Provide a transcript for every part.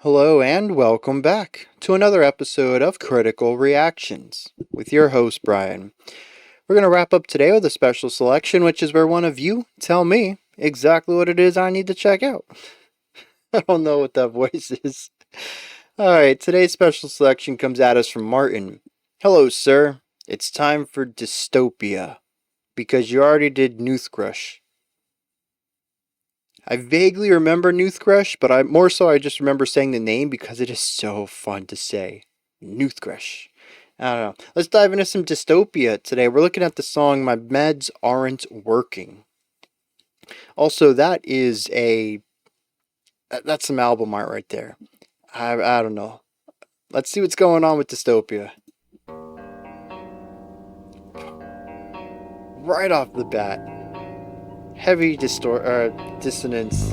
Hello and welcome back to another episode of Critical Reactions with your host, Bryan. We're going to wrap up today with a special selection, which is where one of you tell me exactly what it is I need to check out. I don't know what that voice is. Alright, today's special selection comes at us from Martin. Hello, sir. It's time for Dystopia, because you already did Noothgrush. I vaguely remember Noothgrush, but I just remember saying the name because it is so fun to say. Noothgrush. I don't know. Let's dive into some Dystopia today. We're looking at the song My Meds Aren't Working. Also, that's some album art right there. I don't know. Let's see what's going on with Dystopia. Right off the bat. Heavy dissonance.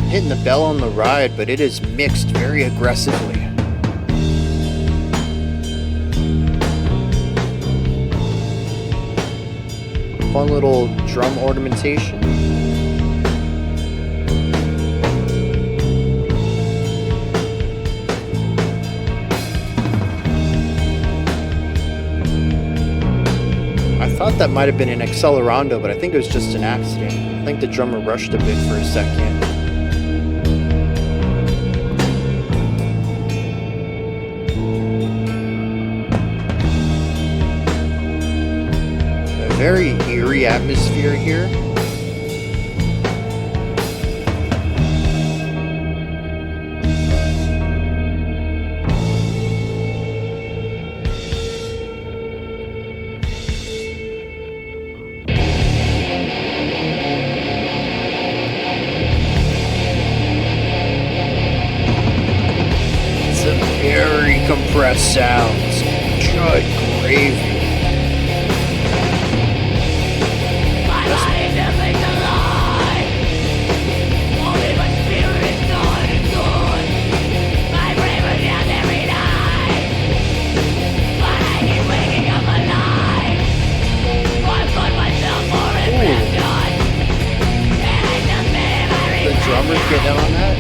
Hitting the bell on the ride, but it is mixed very aggressively. Fun little drum ornamentation. I thought that might have been an accelerando, but I think it was just an accident. I think the drummer rushed a bit for a second. A very eerie atmosphere here. Very compressed sounds. Good gravy. My body's definitely alive. Only my spirit is gone and good. My brain was down every night, but I keep waking up alive. I've got myself for it when I'm done, and I submit my The drummer's getting on that.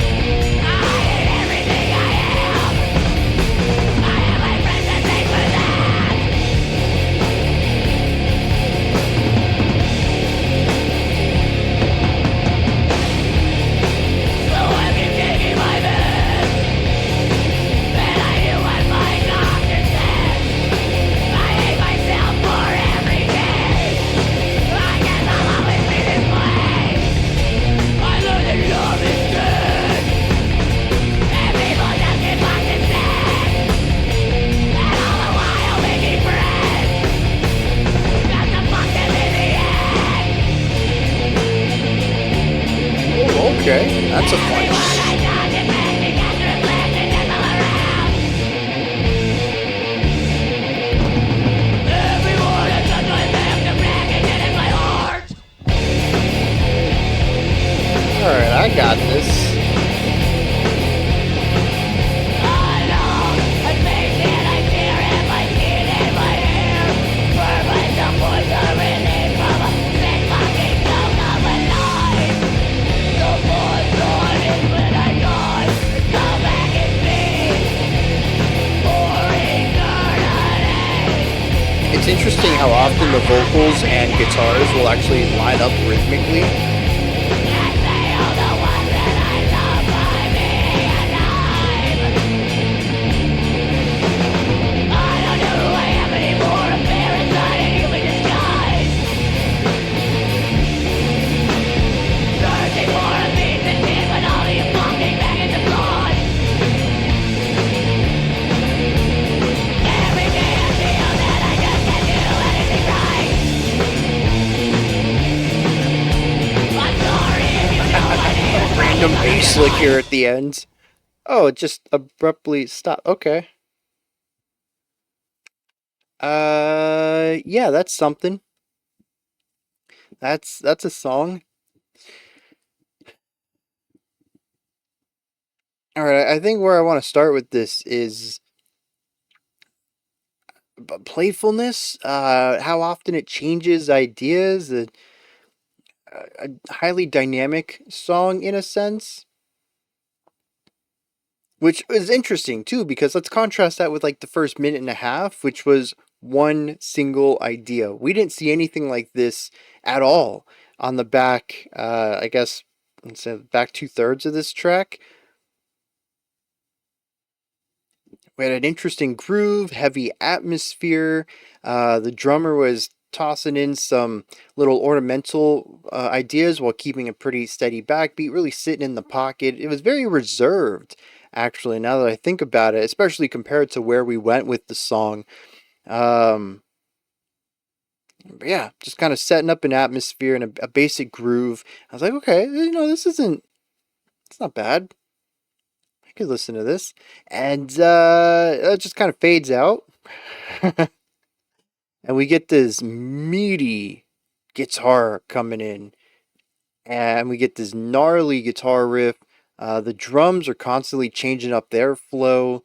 Okay, that's a fun. Alright, I got this. It's interesting how often the vocals and guitars will actually line up rhythmically. Random bass lick here at the end. Oh, it just abruptly stopped. Okay. Yeah, that's something. That's a song. All right, I think where I want to start with this is playfulness. How often it changes ideas. A highly dynamic song in a sense, which is interesting too, because let's contrast that with like the first minute and a half, which was one single idea. We didn't see anything like this at all on the back, I guess, let's say back two-thirds of this track. We had an interesting groove, heavy atmosphere. The drummer was tossing in some little ornamental ideas while keeping a pretty steady backbeat, really sitting in the pocket. It was very reserved, actually, now that I think about it, especially compared to where we went with the song. Um, but yeah, just kind of setting up an atmosphere and a basic groove. I was like, okay, it's not bad. I could listen to this. And it just kind of fades out. And we get this meaty guitar coming in, and we get this gnarly guitar riff. The drums are constantly changing up their flow.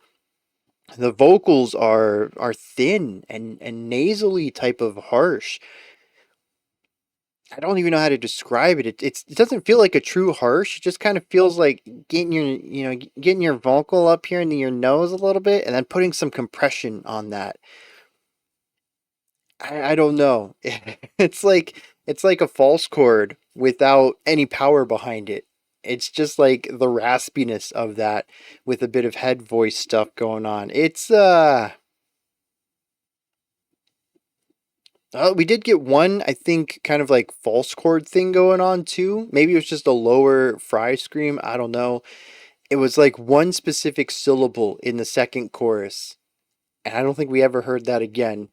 The vocals are thin and nasally type of harsh. I don't even know how to describe it. It doesn't feel like a true harsh. It just kind of feels like getting your vocal up here into your nose a little bit, and then putting some compression on that. I don't know. It's like a false chord without any power behind it. It's just like the raspiness of that with a bit of head voice stuff going on. We did get one, I think, kind of like false chord thing going on too. Maybe it was just a lower fry scream. I don't know. It was like one specific syllable in the second chorus, and I don't think we ever heard that again.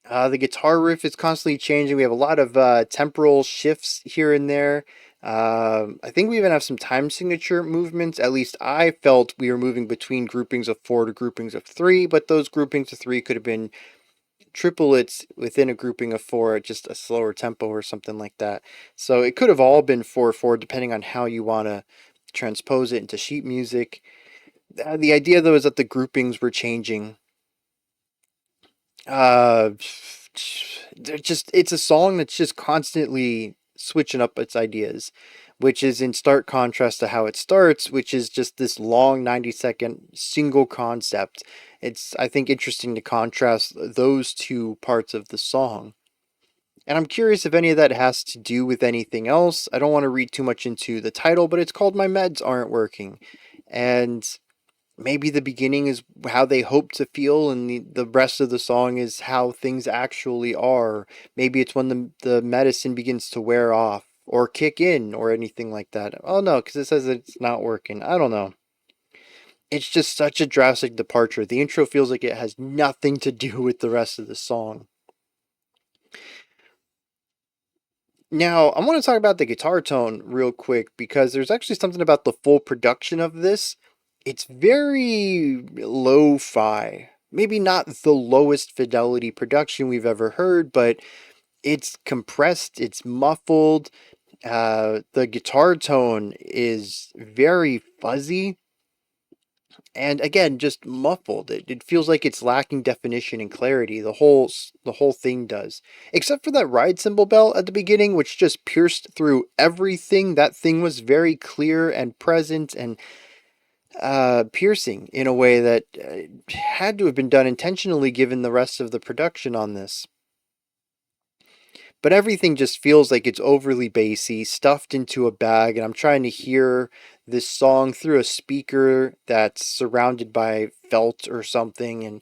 The guitar riff is constantly changing. We have a lot of temporal shifts here and there. I think we even have some time signature movements. At least I felt we were moving between groupings of four to groupings of three, but those groupings of three could have been triplets within a grouping of four at just a slower tempo or something like that. So it could have all been 4/4 depending on how you want to transpose it into sheet music. The idea though is that the groupings were changing. Uh, it's a song that's just constantly switching up its ideas, which is in stark contrast to how it starts, which is just this long 90-second single concept. It's, I think, interesting to contrast those two parts of the song. And I'm curious if any of that has to do with anything else. I don't want to read too much into the title, but it's called My Meds Aren't Working. And maybe the beginning is how they hope to feel, and the rest of the song is how things actually are. Maybe it's when the medicine begins to wear off or kick in or anything like that. Oh no, because it says it's not working. I don't know. It's just such a drastic departure. The intro feels like it has nothing to do with the rest of the song. Now, I want to talk about the guitar tone real quick because there's actually something about the full production of this. It's very lo-fi. Maybe not the lowest fidelity production we've ever heard, but it's compressed, it's muffled. The guitar tone is very fuzzy and again just muffled. It feels like it's lacking definition and clarity. The whole thing does, except for that ride cymbal bell at the beginning, which just pierced through everything. That thing was very clear and present and piercing in a way that had to have been done intentionally given the rest of the production on this. But everything just feels like it's overly bassy, stuffed into a bag, and I'm trying to hear this song through a speaker that's surrounded by felt or something, and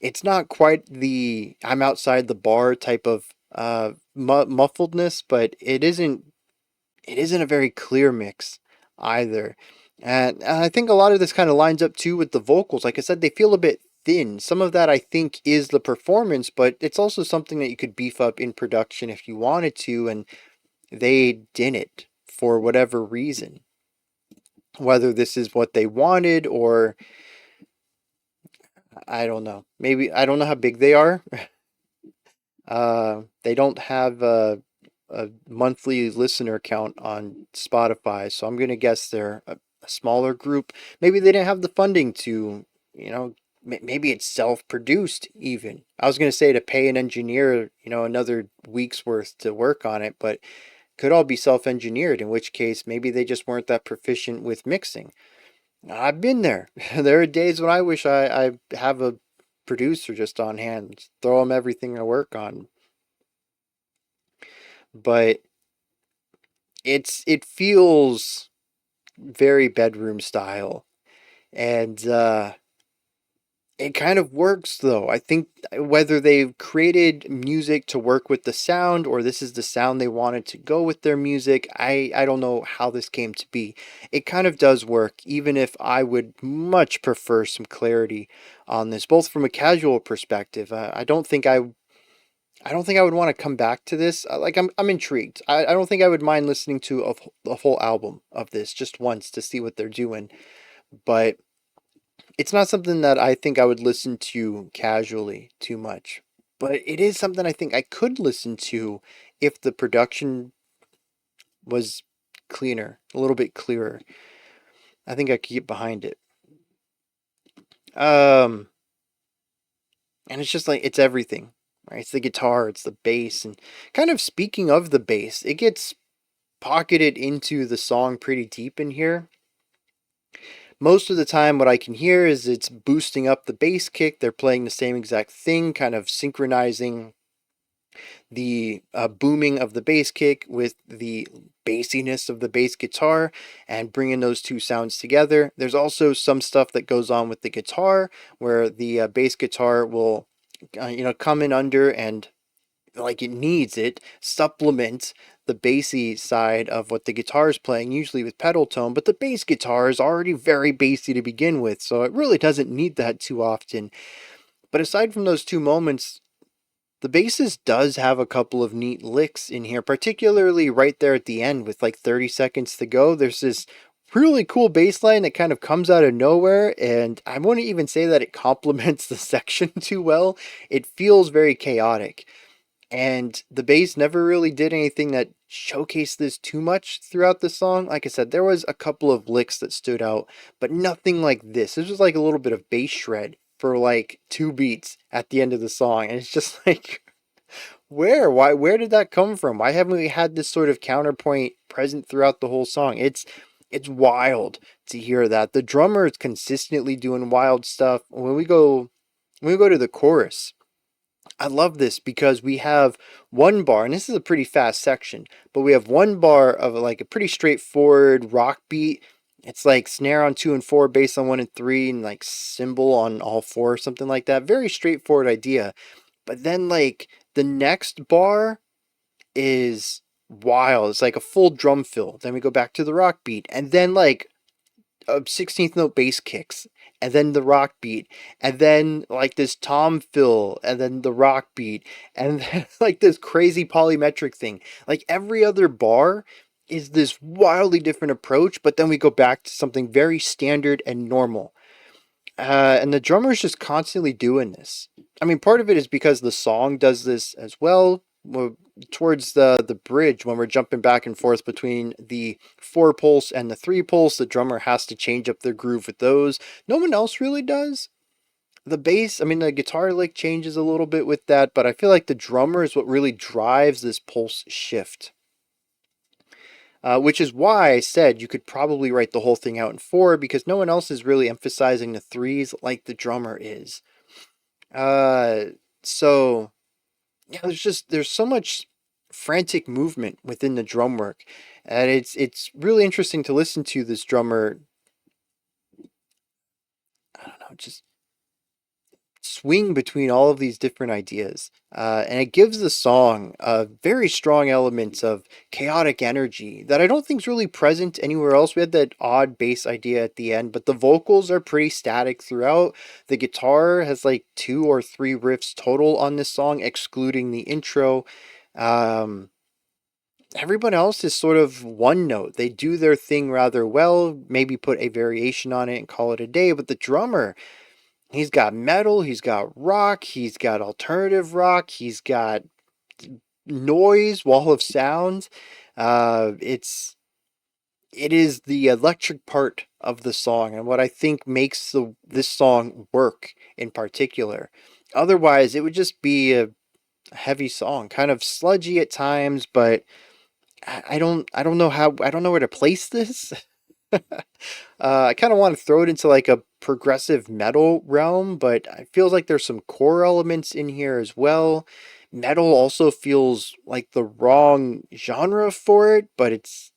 it's not quite the I'm outside the bar type of muffledness, but it isn't a very clear mix either. And I think a lot of this kind of lines up too with the vocals. Like I said, they feel a bit thin. Some of that I think is the performance, but it's also something that you could beef up in production if you wanted to, and they didn't for whatever reason. Whether this is what they wanted or I don't know. Maybe I don't know how big they are. They don't have a monthly listener count on Spotify, so I'm gonna guess they're a smaller group. Maybe they didn't have the funding to, you know, maybe it's self-produced even. I was gonna say to pay an engineer, another week's worth to work on it, but could all be self-engineered, in which case maybe they just weren't that proficient with mixing. I've been there. There are days when I wish I have a producer just on hand, throw them everything I work on. But it feels very bedroom style, and it kind of works though. I think whether they've created music to work with the sound or this is the sound they wanted to go with their music, I don't know how this came to be. It kind of does work, even if I would much prefer some clarity on this, both from a casual perspective. I don't think I would want to come back to this. Like I'm intrigued. I don't think I would mind listening to a whole album of this just once to see what they're doing, but it's not something that I think I would listen to casually too much. But it is something I think I could listen to if the production was cleaner, a little bit clearer. I think I could get behind it. Um, and it's just like it's everything, right? It's the guitar, it's the bass, and kind of speaking of the bass, it gets pocketed into the song pretty deep in here. Most of the time, what I can hear is it's boosting up the bass kick. They're playing the same exact thing, kind of synchronizing the booming of the bass kick with the bassiness of the bass guitar and bringing those two sounds together. There's also some stuff that goes on with the guitar where the bass guitar will, come in under and like it needs it, supplement the bassy side of what the guitar is playing, usually with pedal tone, but the bass guitar is already very bassy to begin with, so it really doesn't need that too often. But aside from those two moments, the bassist does have a couple of neat licks in here, particularly right there at the end with like 30 seconds to go. There's this really cool bass line that kind of comes out of nowhere, and I wouldn't even say that it complements the section too well. It feels very chaotic. And the bass never really did anything that showcased this too much throughout the song. Like I said, there was a couple of licks that stood out, but nothing like this. This was like a little bit of bass shred for like 2 beats at the end of the song. And it's just like, where did that come from? Why haven't we had this sort of counterpoint present throughout the whole song? It's wild to hear that. The drummer is consistently doing wild stuff. When we go to the chorus, I love this because we have one bar, and this is a pretty fast section, but we have one bar of like a pretty straightforward rock beat. It's like snare on 2 and 4, bass on 1 and 3, and like cymbal on all four, something like that. Very straightforward idea. But then like the next bar is wild. It's like a full drum fill. Then we go back to the rock beat, and then like a 16th note bass kicks, and then the rock beat, and then like this tom fill, and then the rock beat, and then like this crazy polymetric thing. Like every other bar is this wildly different approach, but then we go back to something very standard and normal. And the drummer's just constantly doing this. I mean, part of it is because the song does this as well. Towards the bridge, when we're jumping back and forth between the 4 pulse and the 3 pulse, the drummer has to change up their groove with those. No one else really does. The bass, I mean, the guitar lick changes a little bit with that, but I feel like the drummer is what really drives this pulse shift. Which is why I said you could probably write the whole thing out in 4 because no one else is really emphasizing the threes like the drummer is. So yeah, there's so much frantic movement within the drum work, and it's really interesting to listen to this drummer. I don't know, just swing between all of these different ideas. And it gives the song a very strong elements of chaotic energy that I don't think is really present anywhere else. We had that odd bass idea at the end, but the vocals are pretty static throughout. The guitar has like 2 or 3 riffs total on this song, excluding the intro. Um, Everyone else is sort of one note. They do their thing rather well, maybe put a variation on it and call it a day, but the drummer, he's got metal, he's got rock, he's got alternative rock, he's got noise, wall of sound. It's it is the electric part of the song and what I think makes this song work in particular. Otherwise, it would just be a heavy song, kind of sludgy at times, but I don't know where to place this. I kind of want to throw it into like a progressive metal realm, but it feels like there's some core elements in here as well. Metal also feels like the wrong genre for it, but it's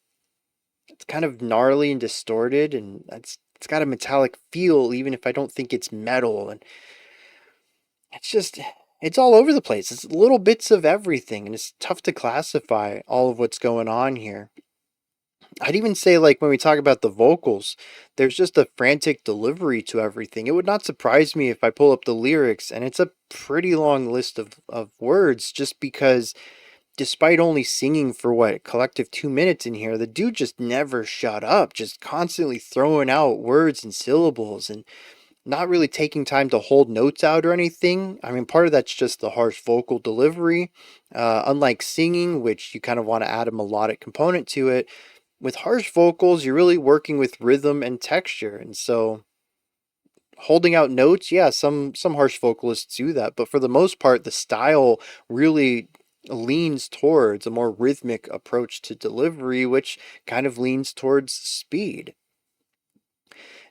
kind of gnarly and distorted, and it's got a metallic feel, even if I don't think it's metal. And it's just it's all over the place. It's little bits of everything, and it's tough to classify all of what's going on here. I'd even say, like, when we talk about the vocals, there's just a frantic delivery to everything. It would not surprise me if I pull up the lyrics, and it's a pretty long list of words, just because despite only singing for what, a collective 2 minutes in here, the dude just never shut up, just constantly throwing out words and syllables and not really taking time to hold notes out or anything. I mean, part of that's just the harsh vocal delivery. Unlike singing, which you kind of want to add a melodic component to it, with harsh vocals, you're really working with rhythm and texture. And so holding out notes, yeah, some harsh vocalists do that, but for the most part, the style really leans towards a more rhythmic approach to delivery, which kind of leans towards speed.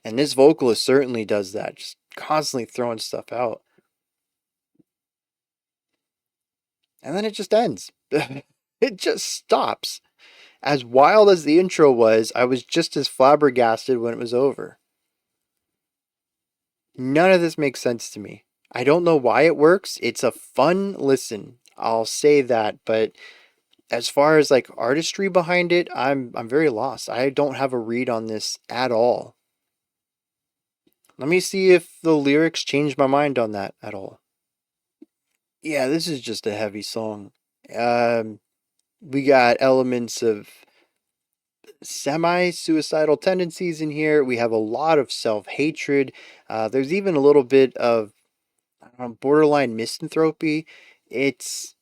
And this vocalist certainly does that, just constantly throwing stuff out. And then it just ends. It just stops. As wild as the intro was, I was just as flabbergasted when it was over. None of this makes sense to me. I don't know why it works. It's a fun listen. I'll say that, but as far as like artistry behind it, I'm very lost. I don't have a read on this at all. Let me see if the lyrics changed my mind on that at all. Yeah, this is just a heavy song. Um, we got elements of semi-suicidal tendencies in here. We have a lot of self-hatred. There's even a little bit of borderline misanthropy. It's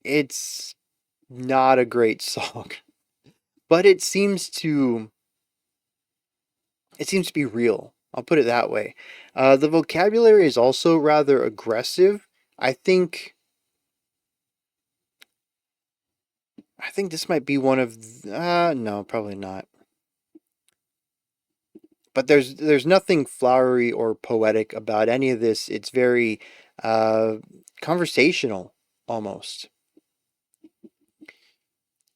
it's not a great song, but it seems to be real. I'll put it that way. The vocabulary is also rather aggressive. I think I think this might be one of no, probably not. But there's nothing flowery or poetic about any of this. It's very uh, conversational almost.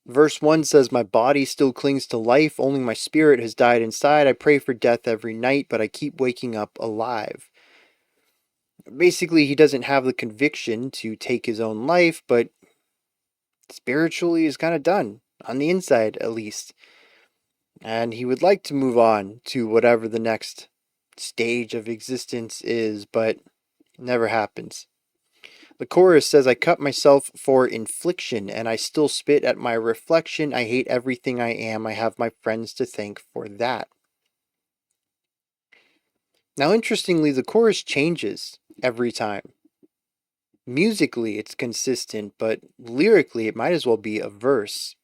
Verse 1 says, "My body still clings to life, only my spirit has died inside. I pray for death every night, but I keep waking up alive." Basically, he doesn't have the conviction to take his own life, but spiritually is kind of done, on the inside at least. And he would like to move on to whatever the next stage of existence is, but it never happens. The chorus says, "I cut myself for infliction, and I still spit at my reflection. I hate everything I am. I have my friends to thank for that." Now, interestingly, the chorus changes every time. Musically, it's consistent, but lyrically, it might as well be a verse.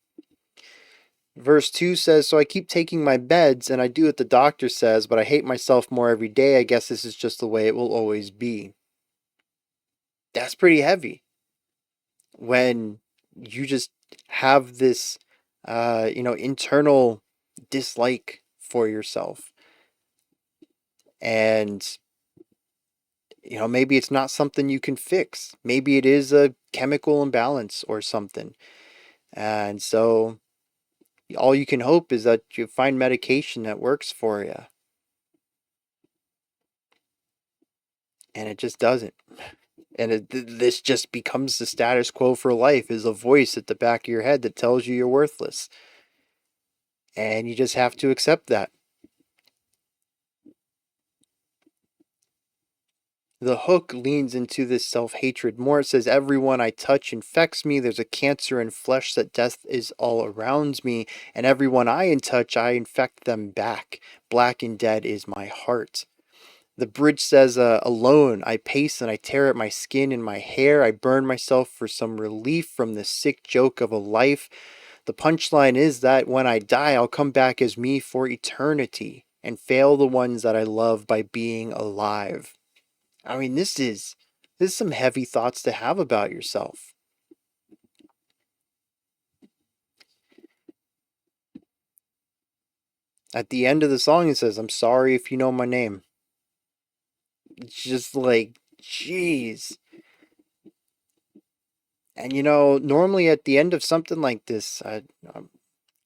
Verse 2 says, "So I keep taking my meds, and I do what the doctor says, but I hate myself more every day. I guess this is just the way it will always be." That's pretty heavy when you just have this, internal dislike for yourself. And, maybe it's not something you can fix. Maybe it is a chemical imbalance or something. And so all you can hope is that you find medication that works for you. And it just doesn't. And this just becomes the status quo for life, is a voice at the back of your head that tells you you're worthless. And you just have to accept that. The hook leans into this self-hatred more. It says, "Everyone I touch infects me. There's a cancer in flesh that death is all around me. And everyone I in touch, I infect them back. Black and dead is my heart." The bridge says, alone, I pace and I tear at my skin and my hair. I burn myself for some relief from the sick joke of a life. The punchline is that when I die, I'll come back as me for eternity and fail the ones that I love by being alive. I mean, this is some heavy thoughts to have about yourself. At the end of the song, it says, I'm sorry if you know my name. It's just like, jeez. And normally at the end of something like this,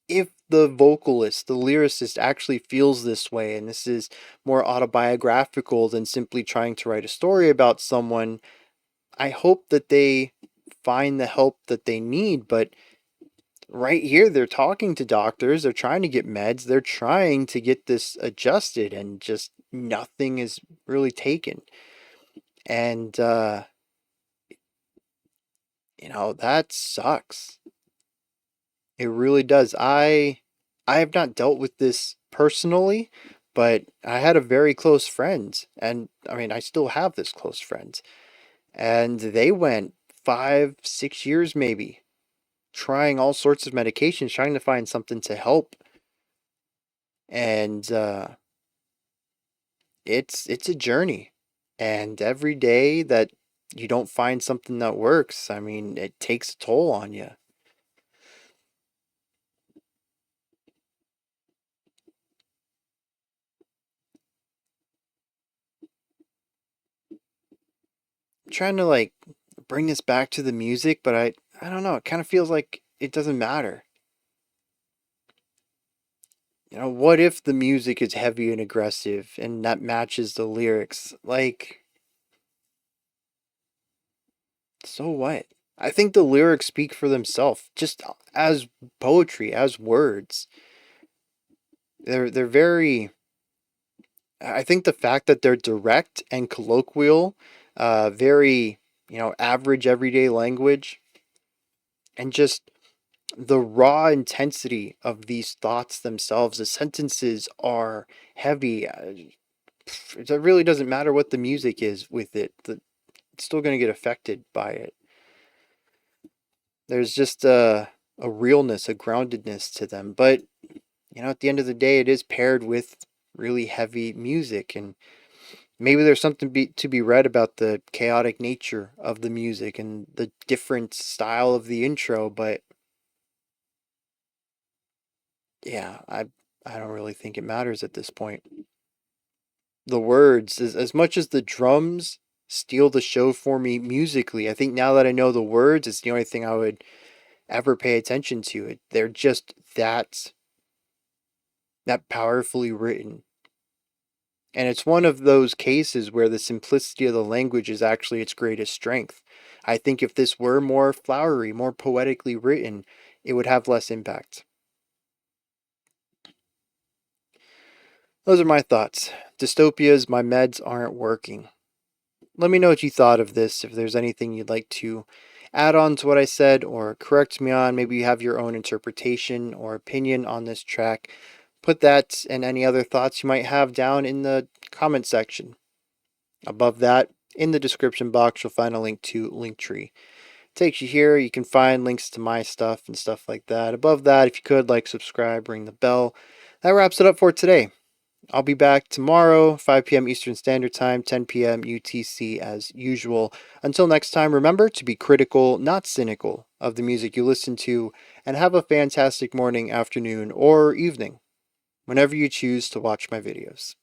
if the vocalist, the lyricist actually feels this way, and this is more autobiographical than simply trying to write a story about someone, I hope that they find the help that they need. But right here, they're talking to doctors, they're trying to get meds, they're trying to get this adjusted, and just nothing is really taken. And, that sucks. It really does. I have not dealt with this personally, but I had a very close friend, and I mean, I still have this close friend, and they went 5, 6 years maybe trying all sorts of medications, trying to find something to help, and it's a journey, and every day that you don't find something that works, I mean, it takes a toll on you. Trying to like bring this back to the music, but I don't know. It kind of feels like it doesn't matter. What if the music is heavy and aggressive and that matches the lyrics? Like, so what? I think the lyrics speak for themselves, just as poetry, as words. They're very. I think the fact that they're direct and colloquial, very average everyday language, and just the raw intensity of these thoughts themselves. The sentences are heavy. It really doesn't matter what the music is with it. It's still going to get affected by it. There's just a realness, a groundedness to them. But, at the end of the day, it is paired with really heavy music. And maybe there's something to be read about the chaotic nature of the music and the different style of the intro. But yeah, I don't really think it matters at this point. The words, as much as the drums steal the show for me musically, I think now that I know the words, it's the only thing I would ever pay attention to. They're just that powerfully written. And it's one of those cases where the simplicity of the language is actually its greatest strength. I think if this were more flowery, more poetically written, it would have less impact. Those are my thoughts. Dystopia's My Meds Aren't Working. Let me know what you thought of this, if there's anything you'd like to add on to what I said or correct me on. Maybe you have your own interpretation or opinion on this track. Put that and any other thoughts you might have down in the comment section. Above that, in the description box, you'll find a link to Linktree. Takes you here. You can find links to my stuff and stuff like that. Above that, if you could, like, subscribe, ring the bell. That wraps it up for today. I'll be back tomorrow, 5 p.m. Eastern Standard Time, 10 p.m. UTC as usual. Until next time, remember to be critical, not cynical, of the music you listen to, and have a fantastic morning, afternoon, or evening, whenever you choose to watch my videos.